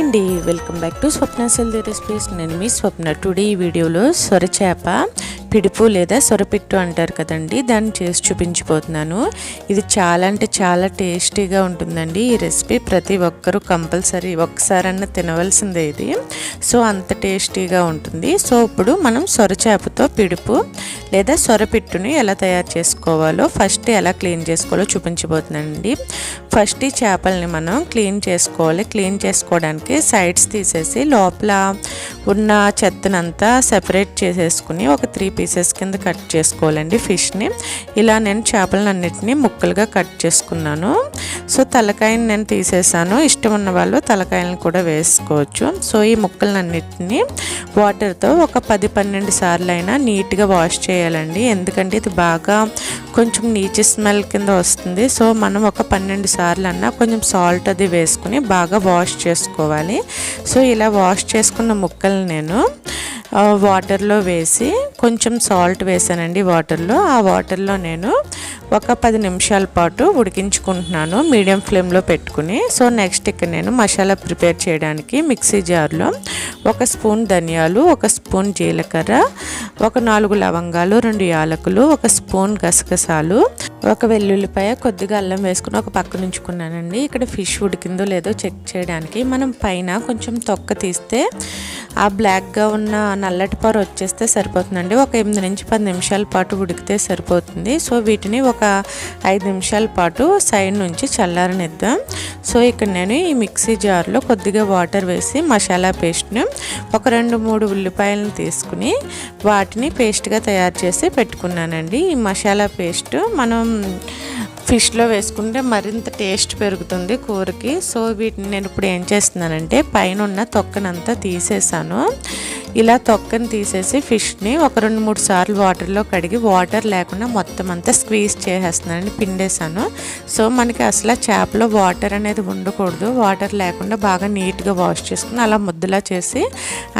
అండి, welcome back to Swapna healthy recipes. నేను మీ స్వప్న. Today ఈ వీడియోలో సొర చేప పిడుపు లేదా సొరపిట్టు అంటారు కదండి, దాన్ని చేసి చూపించిపోతున్నాను. ఇది చాలా అంటే చాలా టేస్టీగా ఉంటుందండి. ఈ రెసిపీ ప్రతి ఒక్కరూ కంపల్సరీ ఒక్కసారన్నా తినవలసిందే ఇది. సో అంత టేస్టీగా ఉంటుంది. సో ఇప్పుడు మనం సొర చేపతో పిడుపు లేదా సొరపిట్టుని ఎలా తయారు చేసుకోవాలో, ఫస్ట్ ఎలా క్లీన్ చేసుకోవాలో చూపించబోతున్నానండి. ఫస్ట్ ఈ చేపల్ని మనం క్లీన్ చేసుకోవాలి. క్లీన్ చేసుకోవడానికి సైడ్స్ తీసేసి లోపల ఉన్న చెత్తనంతా సెపరేట్ చేసేసుకుని ఒక 3 పీసెస్ కింద కట్ చేసుకోవాలండి ఫిష్ని. ఇలా నేను చేపలన్నిటినీ ముక్కలుగా కట్ చేసుకున్నాను. సో తలకాయని నేను తీసేసాను. ఇష్టం ఉన్న వాళ్ళు తలకాయలను కూడా వేసుకోవచ్చు. సో ఈ ముక్కలన్నిటినీ వాటర్తో ఒక 10-12 సార్లు అయినా నీట్గా వాష్ చేయాలండి. ఎందుకంటే ఇది బాగా కొంచెం నీచు స్మెల్ కింద వస్తుంది. సో మనం ఒక 12 సార్లు అన్నా కొంచెం సాల్ట్ అది వేసుకుని బాగా వాష్ చేసుకోవాలి. సో ఇలా వాష్ చేసుకున్న ముక్కలు నేను వాటర్లో వేసి కొంచెం సాల్ట్ వేసానండి వాటర్లో. ఆ వాటర్లో నేను ఒక 10 నిమిషాల పాటు ఉడికించుకుంటున్నాను మీడియం ఫ్లేమ్లో పెట్టుకుని. సో నెక్స్ట్ ఇక్కడ నేను మసాలా ప్రిపేర్ చేయడానికి మిక్సీ జార్లో 1 స్పూన్ ధనియాలు, 1 స్పూన్ జీలకర్ర, ఒక 4 లవంగాలు, 2 యాలకులు, 1 స్పూన్ గసగసాలు, 1 వెల్లుల్లిపాయ, కొద్దిగా అల్లం వేసుకుని ఒక పక్కన ఉంచుకున్నానండి. ఇక్కడ ఫిష్ ఉడికిందో లేదో చెక్ చేయడానికి మనం పైన కొంచెం తొక్క తీస్తే ఆ బ్లాక్గా ఉన్న నల్లటి పొర వచ్చేస్తే సరిపోతుందండి. ఒక 8 నుంచి 10 నిమిషాల పాటు ఉడికితే సరిపోతుంది. సో వీటిని ఒక 5 నిమిషాల పాటు సైడ్ నుంచి చల్లారనిద్దాం. సో ఇక్కడ నేను ఈ మిక్సీ జార్లో కొద్దిగా వాటర్ వేసి మసాలా పేస్ట్ని ఒక 2-3 ఉల్లిపాయలను తీసుకుని వాటిని పేస్ట్గా తయారు చేసి పెట్టుకున్నానండి. ఈ మసాలా పేస్ట్ మనం ఫిష్లో వేసుకుంటే మరింత టేస్ట్ పెరుగుతుంది కూరకి. సో వీటిని నేను ఇప్పుడు ఏం చేస్తున్నానంటే పైన ఉన్న తొక్కనంతా తీసేసాను. ఇలా తొక్కని తీసేసి ఫిష్ని ఒక 2-3 సార్లు వాటర్లో కడిగి వాటర్ లేకుండా మొత్తం అంతా స్క్వీజ్ చేసేస్తున్నాను, పిండేసాను. సో మనకి అసలు చేపలో వాటర్ అనేది ఉండకూడదు. వాటర్ లేకుండా బాగా నీట్గా వాష్ చేసుకుని అలా ముద్దలా చేసి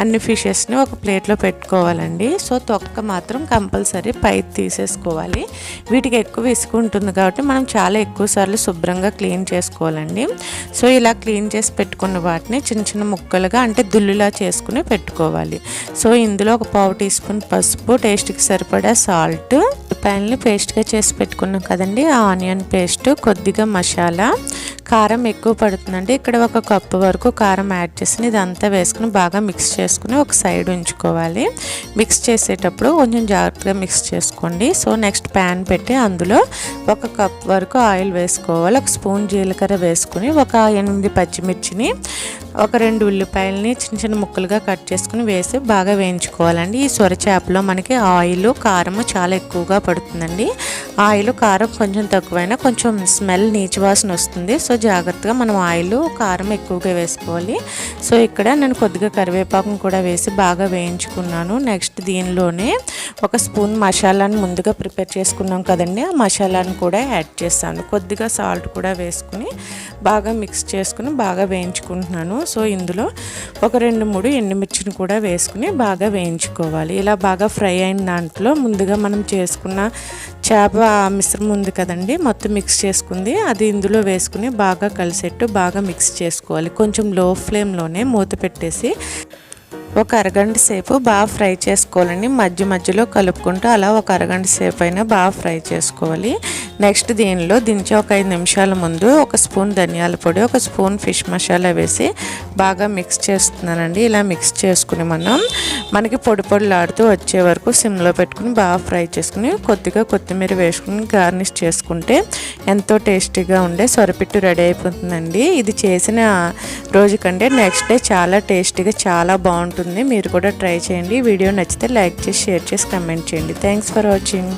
అన్ని ఫిషెస్ని ఒక ప్లేట్లో పెట్టుకోవాలండి. సో తొక్క మాత్రం కంపల్సరీ పై తీసేసుకోవాలి. వీటికి ఎక్కువ ఇసుక ఉంటుంది కాబట్టి మనం చాలా ఎక్కువ సార్లు శుభ్రంగా క్లీన్ చేసుకోవాలండి. సో ఇలా క్లీన్ చేసి పెట్టుకున్న వాటిని చిన్న చిన్న ముక్కలుగా అంటే దుల్లులా చేసుకుని పెట్టుకోవాలి. సో ఇందులో ఒక 1/4 టీ స్పూన్ పసుపు, టేస్ట్కి సరిపడా సాల్ట్, ఉల్లిపాయలని పేస్ట్గా చేసి పెట్టుకున్నాం కదండి ఆ ఆనియన్ పేస్ట్, కొద్దిగా మసాలా, కారం ఎక్కువ పడుతుందండి. ఇక్కడ 1 కప్పు వరకు కారం యాడ్ చేసి ఇదంతా వేసుకుని బాగా మిక్స్ చేసుకుని ఒక సైడ్ ఉంచుకోవాలి. మిక్స్ చేసేటప్పుడు కొంచెం జాగ్రత్తగా మిక్స్ చేసుకోండి. సో నెక్స్ట్ ప్యాన్ పెట్టి అందులో 1 కప్ వరకు ఆయిల్ వేసుకోవాలి. 1 స్పూన్ జీలకర్ర వేసుకుని ఒక 8 పచ్చిమిర్చిని, ఒక 2 ఉల్లిపాయలని చిన్న చిన్న ముక్కలుగా కట్ చేసుకుని వేసి బాగా వేయించుకోవాలండి. ఈ సొర చేపలో మనకి ఆయిల్ కారము చాలా ఎక్కువగా పడుతుందండి. ఆయిల్ కారం కొంచెం తక్కువైనా కొంచెం స్మెల్ నీచు వాసన వస్తుంది. సో జాగ్రత్తగా మనం ఆయిల్ కారం ఎక్కువగా వేసుకోవాలి. సో ఇక్కడ నేను కొద్దిగా కరివేపాకును కూడా వేసి బాగా వేయించుకున్నాను. నెక్స్ట్ దీనిలోనే 1 స్పూన్ మసాలాను ముందుగా ప్రిపేర్ చేసుకున్నాం కదండి, ఆ మసాలాను కూడా యాడ్ చేస్తాను. కొద్దిగా సాల్ట్ కూడా వేసుకుని బాగా మిక్స్ చేసుకుని బాగా వేయించుకుంటున్నాను. సో ఇందులో ఒక 2-3 ఎండుమిర్చిని కూడా వేసుకుని బాగా వేయించుకోవాలి. ఇలా బాగా ఫ్రై అయిన దాంట్లో ముందుగా మనం చేసుకున్న చేప మిశ్రమం ఉంది కదండి, మొత్తం మిక్స్ చేసుకుంది అది ఇందులో వేసుకుని బాగా కలిసేట్టు బాగా మిక్స్ చేసుకోవాలి. కొంచెం లో ఫ్లేమ్లోనే మూత పెట్టేసి ఒక అరగంట సేపు బాగా ఫ్రై చేసుకోవాలండి. మధ్య మధ్యలో కలుపుకుంటూ అలా ఒక అరగంట సేపు అయినా బాగా ఫ్రై చేసుకోవాలి. నెక్స్ట్ దీనిలో దించి ఒక 5 నిమిషాల ముందు 1 స్పూన్ ధనియాల పొడి, 1 స్పూన్ ఫిష్ మసాలా వేసి బాగా మిక్స్ చేస్తున్నానండి. ఇలా మిక్స్ చేసుకుని మనకి పొడి పొడిలాడుతూ వచ్చే వరకు సిమ్లో పెట్టుకుని బాగా ఫ్రై చేసుకుని కొద్దిగా కొత్తిమీర వేసుకుని గార్నిష్ చేసుకుంటే ఎంతో టేస్టీగా ఉండే సొరపిట్టు రెడీ అయిపోతుందండి. ఇది చేసిన రోజు కంటే నెక్స్ట్ డే చాలా టేస్టీగా చాలా బాగుంటుంది. మీరు కూడా ట్రై చేయండి. వీడియో నచ్చితే లైక్ చేసి, షేర్ చేసి, కమెంట్ చేయండి. Thanks for watching.